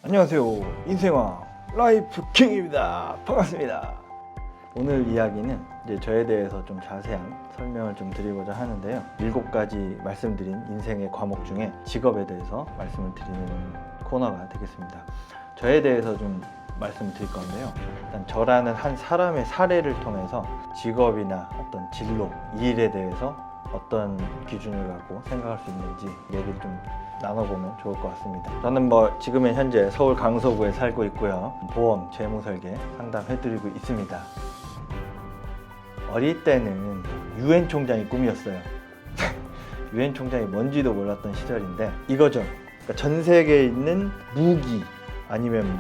안녕하세요. 인생왕 라이프 킹입니다. 반갑습니다. 오늘 이야기는 이제 저에 대해서 좀 자세한 설명을 좀 드리고자 하는데요. 7가지 말씀드린 인생의 과목 중에 직업에 대해서 말씀을 드리는 코너가 되겠습니다. 저에 대해서 좀 말씀을 드릴 건데요. 일단 저라는 한 사람의 사례를 통해서 직업이나 어떤 진로, 일에 대해서 어떤 기준을 갖고 생각할 수 있는지 얘기를 좀 나눠보면 좋을 것 같습니다. 저는 지금은 현재 서울 강서구에 살고 있고요. 보험, 재무설계 상담해드리고 있습니다. 어릴 때는 유엔 총장이 꿈이었어요. 유엔 총장이 뭔지도 몰랐던 시절인데 이거죠. 그러니까 전 세계에 있는 무기 아니면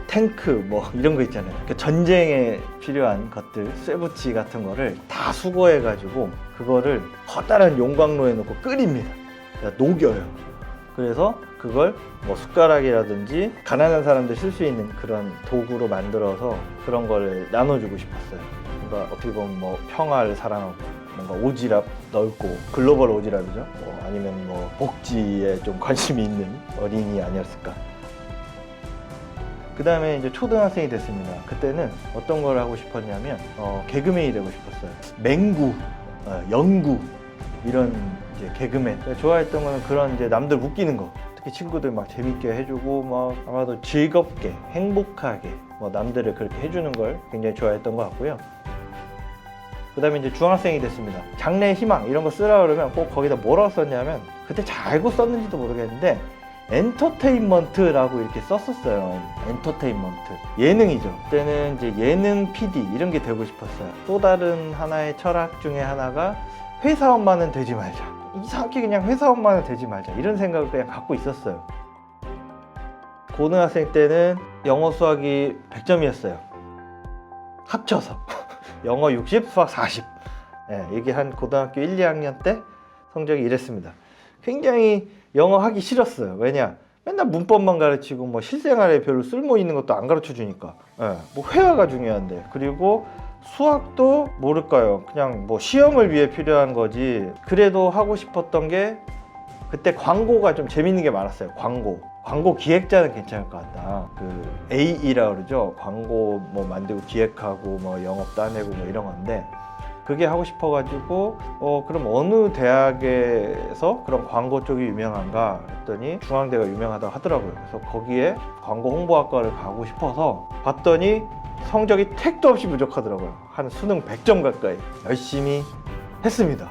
탱크 이런 거 있잖아요. 그러니까 전쟁에 필요한 것들, 쇠붙이 같은 거를 다 수거해가지고 그거를 커다란 용광로에 넣고 끓입니다. 그러니까 녹여요. 그래서 그걸 숟가락이라든지 가난한 사람들 쓸 수 있는 그런 도구로 만들어서 그런 걸 나눠주고 싶었어요. 그러니까 어떻게 보면 평화를 사랑하고 뭔가 오지랖 넓고 글로벌 오지랖이죠. 아니면 복지에 좀 관심이 있는 어린이 아니었을까. 그 다음에 이제 초등학생이 됐습니다. 그때는 어떤 걸 하고 싶었냐면 개그맨이 되고 싶었어요. 맹구, 영구 이런 이제 개그맨. 좋아했던 거는 그런 이제 남들 웃기는 거. 특히 친구들 막 재밌게 해주고 아마도 즐겁게 행복하게 남들을 그렇게 해주는 걸 굉장히 좋아했던 것 같고요. 그 다음에 이제 중학생이 됐습니다. 장래 희망 이런 거 쓰라 그러면 꼭 거기다 뭐라고 썼냐면 그때 잘 알고 썼는지도 모르겠는데 엔터테인먼트라고 이렇게 썼었어요. 엔터테인먼트. 예능이죠. 그때는 이제 예능 PD 이런 게 되고 싶었어요. 또 다른 하나의 철학 중에 하나가 회사원만은 되지 말자. 이상하게 그냥 회사원만은 되지 말자. 이런 생각을 그냥 갖고 있었어요. 고등학생 때는 영어 수학이 100점이었어요. 합쳐서. 영어 60, 수학 40. 이게 한 고등학교 1, 2학년 때 성적이 이랬습니다. 굉장히 영어 하기 싫었어요. 왜냐? 맨날 문법만 가르치고 실생활에 별로 쓸모 있는 것도 안 가르쳐 주니까. 회화가 중요한데. 그리고 수학도 모를까요? 그냥 시험을 위해 필요한 거지. 그래도 하고 싶었던 게 그때 광고가 좀 재밌는 게 많았어요. 광고 기획자는 괜찮을 것 같다. 그 AE라고 그러죠. 광고 만들고 기획하고 영업 따내고 이런 건데 그게 하고 싶어가지고 그럼 어느 대학에서 그런 광고 쪽이 유명한가 했더니 중앙대가 유명하다고 하더라고요. 그래서 거기에 광고 홍보학과를 가고 싶어서 봤더니 성적이 택도 없이 부족하더라고요. 한 수능 100점 가까이 열심히 했습니다.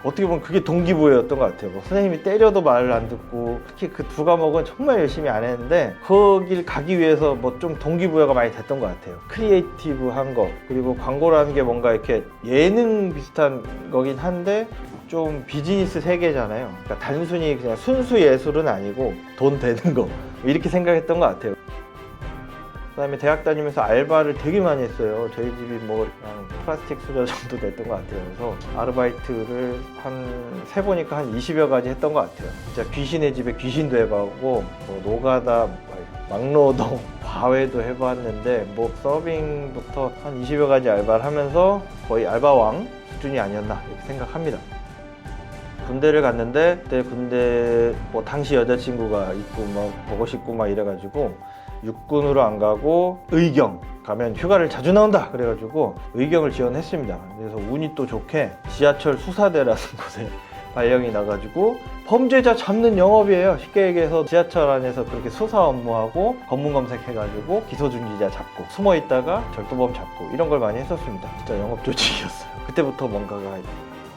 어떻게 보면 그게 동기부여였던 것 같아요. 선생님이 때려도 말을 안 듣고 특히 그 두 과목은 정말 열심히 안 했는데 거길 가기 위해서 좀 동기부여가 많이 됐던 것 같아요. 크리에이티브한 거 그리고 광고라는 게 뭔가 이렇게 예능 비슷한 거긴 한데 좀 비즈니스 세계잖아요. 그러니까 단순히 그냥 순수 예술은 아니고 돈 되는 거 이렇게 생각했던 것 같아요. 그 다음에 대학 다니면서 알바를 되게 많이 했어요. 저희 집이 그냥 플라스틱 수저 정도 됐던 것 같아요. 그래서 아르바이트를 세 보니까 한 20여 가지 했던 것 같아요. 진짜 귀신의 집에 귀신도 해봤고 노가다, 막노동, 과외도 해봤는데 서빙부터 한 20여 가지 알바를 하면서 거의 알바왕 수준이 아니었나 이렇게 생각합니다. 군대를 갔는데 그때 군대 당시 여자친구가 있고 보고 싶고 이래가지고 육군으로 안 가고 의경 가면 휴가를 자주 나온다 그래가지고 의경을 지원했습니다. 그래서 운이 또 좋게 지하철 수사대라는 곳에 발령이 나가지고 범죄자 잡는 영업이에요. 쉽게 얘기해서 지하철 안에서 그렇게 수사 업무하고 검문 검색해가지고 기소중지자 잡고 숨어있다가 절도범 잡고 이런 걸 많이 했었습니다. 진짜 영업 조직이었어요. 그때부터 뭔가가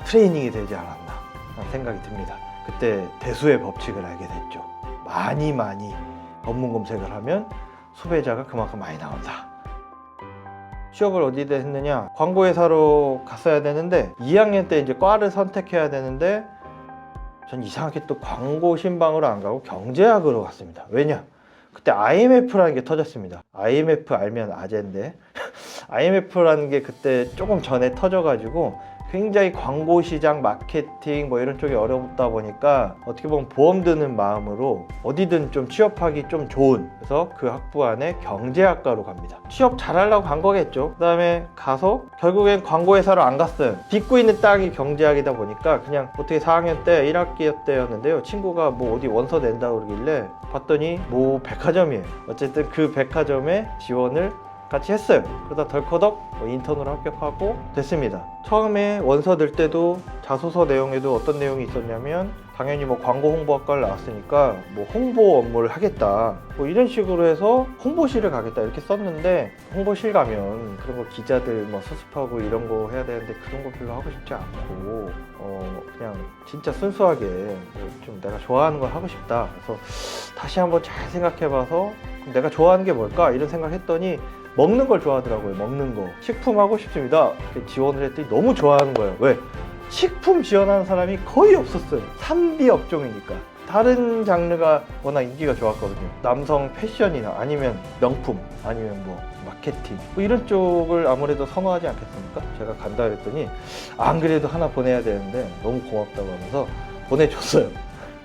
트레이닝이 되지 않았나 하는 생각이 듭니다. 그때 대수의 법칙을 알게 됐죠. 많이 검문 검색을 하면 소비자가 그만큼 많이 나온다. 취업을 어디다 했느냐? 광고회사로 갔어야 되는데 2학년 때 이제 과를 선택해야 되는데 전 이상하게 또 광고 신방으로 안 가고 경제학으로 갔습니다. 왜냐? 그때 IMF라는 게 터졌습니다. IMF 알면 아재인데 IMF라는 게 그때 조금 전에 터져가지고 굉장히 광고 시장, 마케팅 뭐 이런 쪽이 어렵다 보니까 어떻게 보면 보험 드는 마음으로 어디든 좀 취업하기 좀 좋은, 그래서 그 학부 안에 경제학과로 갑니다. 취업 잘하려고 간 거겠죠. 그 다음에 가서 결국엔 광고회사로 안 갔어요. 딛고 있는 땅이 경제학이다 보니까 그냥 어떻게 4학년 때 1학기 때였는데요, 친구가 뭐 어디 원서 낸다고 그러길래 봤더니 뭐 백화점이에요. 어쨌든 그 백화점에 지원을 같이 했어요. 그러다 덜커덕 인턴으로 합격하고 됐습니다. 처음에 원서 낼 때도 자소서 내용에도 어떤 내용이 있었냐면, 당연히 뭐 광고 홍보학과를 나왔으니까 뭐 홍보 업무를 하겠다 뭐 이런 식으로 해서 홍보실을 가겠다 이렇게 썼는데, 홍보실 가면 그런 거 기자들 뭐 수습하고 이런 거 해야 되는데 그런 거 별로 하고 싶지 않고 그냥 진짜 순수하게 뭐좀 내가 좋아하는 걸 하고 싶다. 그래서 다시 한번 잘 생각해봐서 그럼 내가 좋아하는 게 뭘까 이런 생각했더니 먹는 걸 좋아하더라고요. 먹는 거. 식품 하고 싶습니다. 지원을 했더니 너무 좋아하는 거예요. 왜? 식품 지원하는 사람이 거의 없었어요. 3B 업종이니까. 다른 장르가 워낙 인기가 좋았거든요. 남성 패션이나 아니면 명품 아니면 뭐 마케팅 뭐 이런 쪽을 아무래도 선호하지 않겠습니까? 제가 간다 그랬더니 안 그래도 하나 보내야 되는데 너무 고맙다고 하면서 보내줬어요.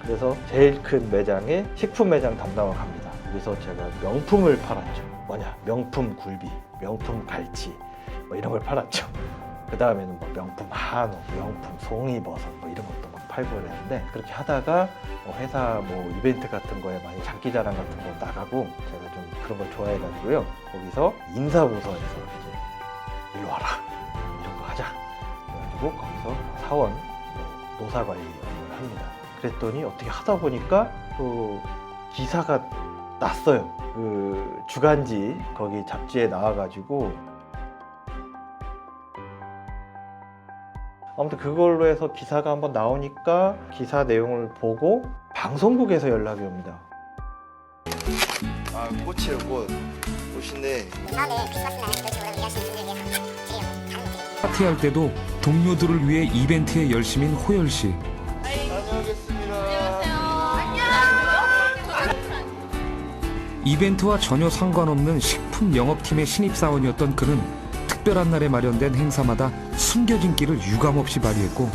그래서 제일 큰 매장에 식품 매장 담당을 갑니다. 그래서 제가 명품을 팔았죠. 뭐냐, 명품 굴비, 명품 갈치 뭐 이런 걸 팔았죠. 그 다음에는 뭐 명품 한우, 명품 송이버섯 뭐 이런 것도 막 팔고 그랬는데, 그렇게 하다가 회사 뭐 이벤트 같은 거에 많이 장기자랑 같은 거 나가고, 제가 좀 그런 걸 좋아해가지고요, 거기서 인사부서에서 이제 일로 와라 이런 거 하자 그래가지고 거기서 사원 노사관리 업무를 합니다. 그랬더니 어떻게 하다 보니까 또 기사가 났어요. 그 주간지 거기 잡지에 나와가지고, 아무튼 그걸로 해서 기사가 한번 나오니까 기사 내용을 보고 방송국에서 연락이 옵니다. 아, 꽃이에요, 꽃. 멋있네. 다음에 크리스마스 날 저희 친구랑 일하시는 분들 위해서 드려요. 다른 것들. 파티할 때도 동료들을 위해 이벤트에 열심인 호열 씨. 다녀오겠습니다. 이벤트와 전혀 상관없는 식품 영업팀의 신입사원이었던 그는 특별한 날에 마련된 행사마다 숨겨진 끼를 유감없이 발휘했고,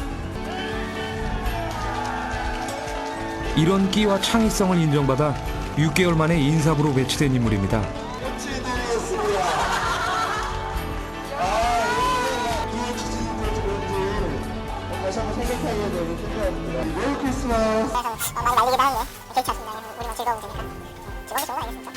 이런 끼와 창의성을 인정받아 6개월 만에 인사부로 배치된 인물입니다. 꽃이 드리겠습니다. 이해 주시는 분이 그런지 다시 한번 생각하게 되는 생각합니다. 메리 크리스마스. 많이 말리기도 하는데 개의치 않습니다. 우리만 즐거우면 되니까. 즐거운 게 좋은 거 아니겠습니까?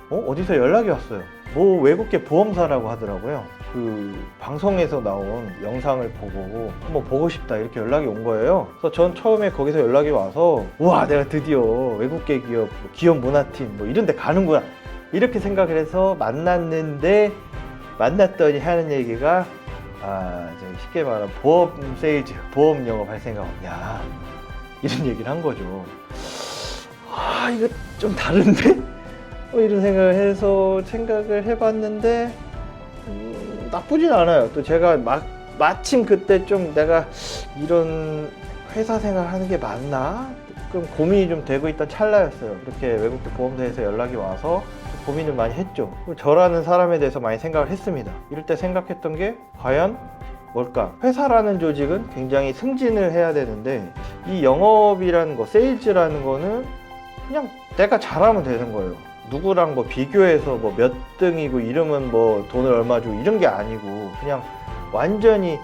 어디서 연락이 왔어요. 뭐 외국계 보험사라고 하더라고요. 그 방송에서 나온 영상을 보고 한번 보고 싶다 이렇게 연락이 온 거예요. 그래서 전 처음에 거기서 연락이 와서, 우와, 내가 드디어 외국계 기업, 기업 문화팀 뭐 이런 데 가는구나 이렇게 생각을 해서 만났는데, 만났더니 하는 얘기가 저기 쉽게 말하면 보험 세일즈, 보험 영업 할 생각 없냐 이런 얘기를 한 거죠. 이거 좀 다른데? 이런 생각을 해서 생각을 해봤는데 나쁘진 않아요. 또 제가 마침 그때 좀 내가 이런 회사 생활 하는 게 맞나? 그럼 고민이 좀 되고 있던 찰나였어요. 이렇게 외국계 보험사에서 연락이 와서 고민을 많이 했죠. 저라는 사람에 대해서 많이 생각을 했습니다. 이럴 때 생각했던 게 과연 뭘까? 회사라는 조직은 굉장히 승진을 해야 되는데, 이 영업이라는 거, 세일즈라는 거는 그냥 내가 잘하면 되는 거예요. 누구랑 뭐 비교해서 뭐 몇 등이고 이러면 뭐 돈을 얼마 주고 이런 게 아니고, 그냥 완전히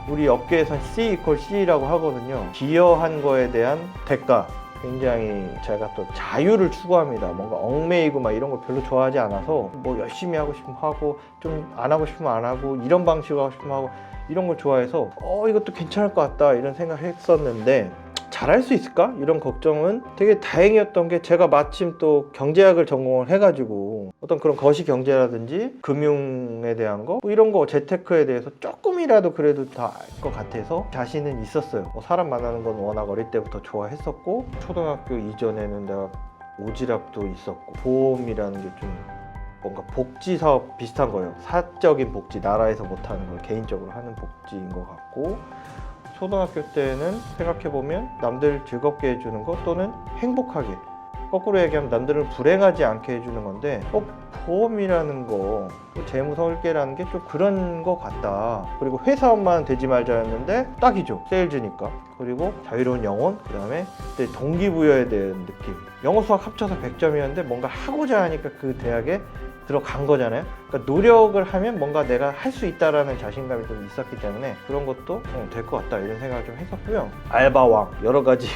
우리 업계에선 C 이퀄 C라고 하거든요. 기여한 거에 대한 대가. 굉장히 제가 또 자유를 추구합니다. 뭔가 얽매이고 막 이런 거 별로 좋아하지 않아서, 뭐 열심히 하고 싶으면 하고 좀 안 하고 싶으면 안 하고 이런 방식으로 하고 싶으면 하고 이런 걸 좋아해서 이것도 괜찮을 것 같다 이런 생각했었는데, 잘할 수 있을까? 이런 걱정은 되게 다행이었던 게, 제가 마침 또 경제학을 전공을 해가지고 어떤 그런 거시 경제라든지 금융에 대한 거 뭐 이런 거, 재테크에 대해서 조금이라도 그래도 다 알 것 같아서 자신은 있었어요. 사람 만나는 건 워낙 어릴 때부터 좋아했었고, 초등학교 이전에는 내가 오지랖도 있었고, 보험이라는 게 좀 뭔가 복지 사업 비슷한 거예요. 사적인 복지, 나라에서 못하는 걸 개인적으로 하는 복지인 것 같고, 초등학교 때는 생각해보면 남들 즐겁게 해주는 것 또는 행복하게 거꾸로 얘기하면 남들을 불행하지 않게 해주는 건데 꼭 보험이라는 거, 재무 설계라는 게 좀 그런 거 같다. 그리고 회사원만 되지 말자였는데 딱이죠. 세일즈니까. 그리고 자유로운 영혼, 그 다음에 동기부여에 대한 느낌. 영어 수학 합쳐서 100점이었는데 뭔가 하고자 하니까 그 대학에 들어간 거잖아요. 그러니까 노력을 하면 뭔가 내가 할 수 있다라는 자신감이 좀 있었기 때문에 그런 것도 될 것 같다 이런 생각을 좀 했었고요. 알바왕 여러 가지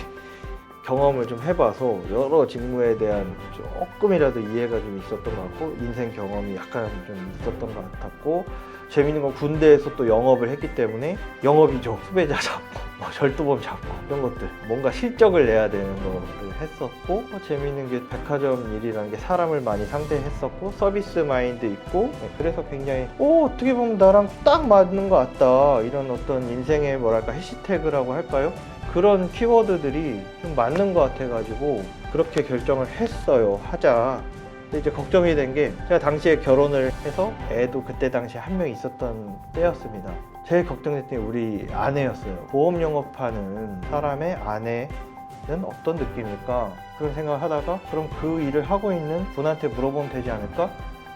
경험을 좀 해봐서 여러 직무에 대한 조금이라도 이해가 좀 있었던 것 같고 인생 경험이 약간 좀 있었던 것 같았고 재밌는 건 군대에서 또 영업을 했기 때문에 영업이죠. 수배자 잡고 절도범 잡고 이런 것들 뭔가 실적을 내야 되는 거를 했었고 재밌는 게 백화점 일이라는 게 사람을 많이 상대했었고 서비스 마인드 있고 그래서 굉장히 어떻게 보면 나랑 딱 맞는 것 같다 이런 어떤 인생의 뭐랄까 해시태그라고 할까요? 그런 키워드들이 좀 맞는 것 같아가지고 그렇게 결정을 했어요. 하자. 근데 이제 걱정이 된 게 제가 당시에 결혼을 해서 애도 그때 당시에 한 명 있었던 때였습니다. 제일 걱정됐던 게 우리 아내였어요. 보험 영업하는 사람의 아내는 어떤 느낌일까? 그런 생각을 하다가 그럼 그 일을 하고 있는 분한테 물어보면 되지 않을까?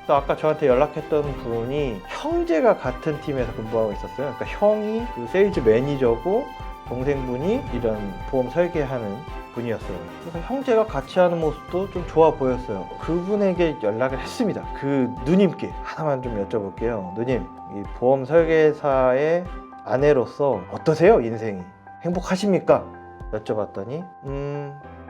또 아까 저한테 연락했던 분이 형제가 같은 팀에서 근무하고 있었어요. 그러니까 형이 그 세일즈 매니저고 동생분이 이런 보험 설계하는 분이었어요. 그래서 형제가 같이 하는 모습도 좀 좋아 보였어요. 그분에게 연락을 했습니다. 그 누님께 하나만 좀 여쭤볼게요. 누님, 이 보험 설계사의 아내로서 어떠세요? 인생이 행복하십니까? 여쭤봤더니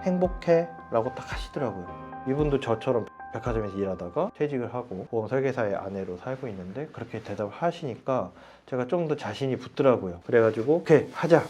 행복해 라고 딱 하시더라고요. 이분도 저처럼 백화점에서 일하다가 퇴직을 하고 보험 설계사의 아내로 살고 있는데 그렇게 대답을 하시니까 제가 좀 더 자신이 붙더라고요. 그래가지고 오케이 하자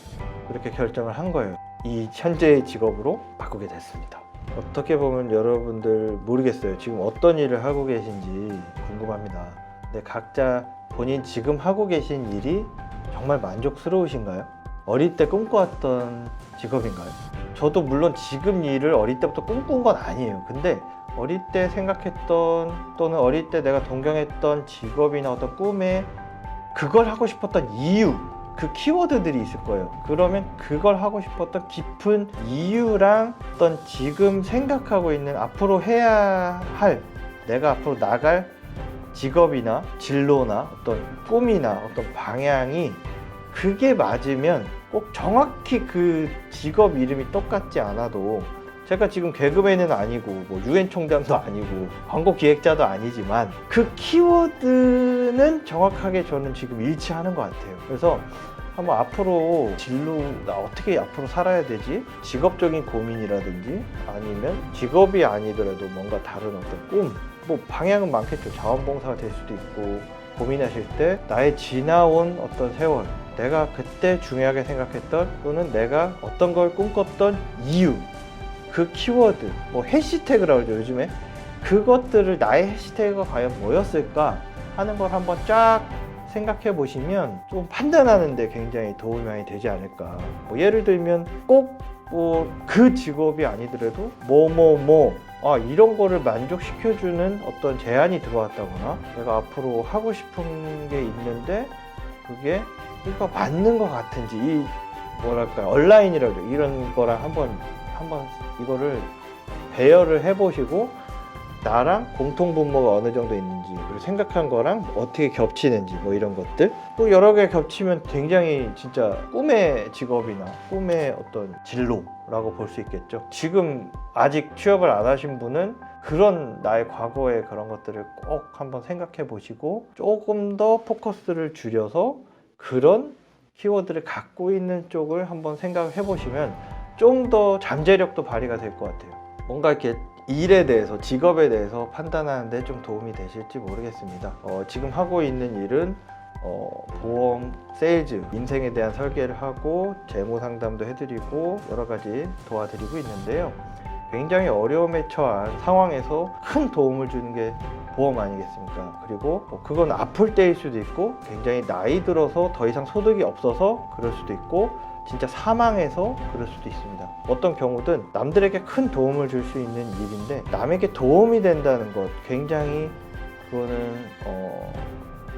그렇게 결정을 한 거예요. 이 현재의 직업으로 바꾸게 됐습니다. 어떻게 보면 여러분들 모르겠어요. 지금 어떤 일을 하고 계신지 궁금합니다. 근데 각자 본인 지금 하고 계신 일이 정말 만족스러우신가요? 어릴 때 꿈꿔왔던 직업인가요? 저도 물론 지금 일을 어릴 때부터 꿈꾼 건 아니에요. 근데 어릴 때 생각했던 또는 어릴 때 내가 동경했던 직업이나 어떤 꿈에 그걸 하고 싶었던 이유, 그 키워드들이 있을 거예요. 그러면 그걸 하고 싶었던 깊은 이유랑 어떤 지금 생각하고 있는 앞으로 해야 할 내가 앞으로 나갈 직업이나 진로나 어떤 꿈이나 어떤 방향이 그게 맞으면 꼭 정확히 그 직업 이름이 똑같지 않아도 제가 지금 개그맨은 아니고 뭐 유엔 총장도 아니고 광고 기획자도 아니지만 그 키워드는 정확하게 저는 지금 일치하는 것 같아요. 그래서 한번 앞으로 진로 나 어떻게 앞으로 살아야 되지? 직업적인 고민이라든지 아니면 직업이 아니더라도 뭔가 다른 어떤 꿈, 뭐 방향은 많겠죠. 자원봉사가 될 수도 있고 고민하실 때 나의 지나온 어떤 세월, 내가 그때 중요하게 생각했던 또는 내가 어떤 걸 꿈꿨던 이유, 그 키워드, 뭐 해시태그라고 그러죠 요즘에. 그것들을 나의 해시태그가 과연 뭐였을까 하는 걸 한번 쫙 생각해 보시면 좀 판단하는데 굉장히 도움이 많이 되지 않을까. 뭐 예를 들면 꼭 뭐 그 직업이 아니더라도 이런 거를 만족시켜주는 어떤 제안이 들어왔다거나 내가 앞으로 하고 싶은 게 있는데 그게 이거 맞는 것 같은지 이 뭐랄까 온라인이라고 그러죠. 이런 거랑 한번 이거를 배열을 해보시고 나랑 공통분모가 어느 정도 있는지 그리고 생각한 거랑 어떻게 겹치는지 뭐 이런 것들 또 여러 개 겹치면 굉장히 진짜 꿈의 직업이나 꿈의 어떤 진로라고 볼 수 있겠죠. 지금 아직 취업을 안 하신 분은 그런 나의 과거의 그런 것들을 꼭 한번 생각해 보시고 조금 더 포커스를 줄여서 그런 키워드를 갖고 있는 쪽을 한번 생각해 보시면 좀 더 잠재력도 발휘가 될 것 같아요. 뭔가 이렇게 일에 대해서 직업에 대해서 판단하는데 좀 도움이 되실지 모르겠습니다. 지금 하고 있는 일은 보험, 세일즈, 인생에 대한 설계를 하고 재무 상담도 해드리고 여러 가지 도와드리고 있는데요. 굉장히 어려움에 처한 상황에서 큰 도움을 주는 게 보험 아니겠습니까? 그리고 그건 아플 때일 수도 있고 굉장히 나이 들어서 더 이상 소득이 없어서 그럴 수도 있고 진짜 사망해서 그럴 수도 있습니다. 어떤 경우든 남들에게 큰 도움을 줄 수 있는 일인데 남에게 도움이 된다는 것 굉장히 그거는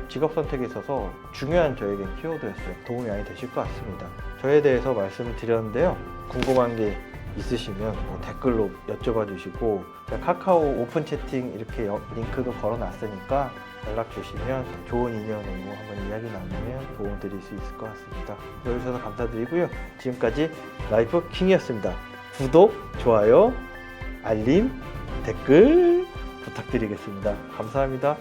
직업 선택에 있어서 중요한 저에겐 키워드였어요. 도움이 많이 되실 것 같습니다. 저에 대해서 말씀을 드렸는데요. 궁금한 게 있으시면 뭐 댓글로 여쭤봐 주시고, 제가 카카오 오픈 채팅 이렇게 링크도 걸어 놨으니까 연락 주시면 좋은 인연으로 한번 이야기 나누면 도움 드릴 수 있을 것 같습니다. 들어주셔서 감사드리고요. 지금까지 라이프 킹이었습니다. 구독, 좋아요, 알림, 댓글 부탁드리겠습니다. 감사합니다.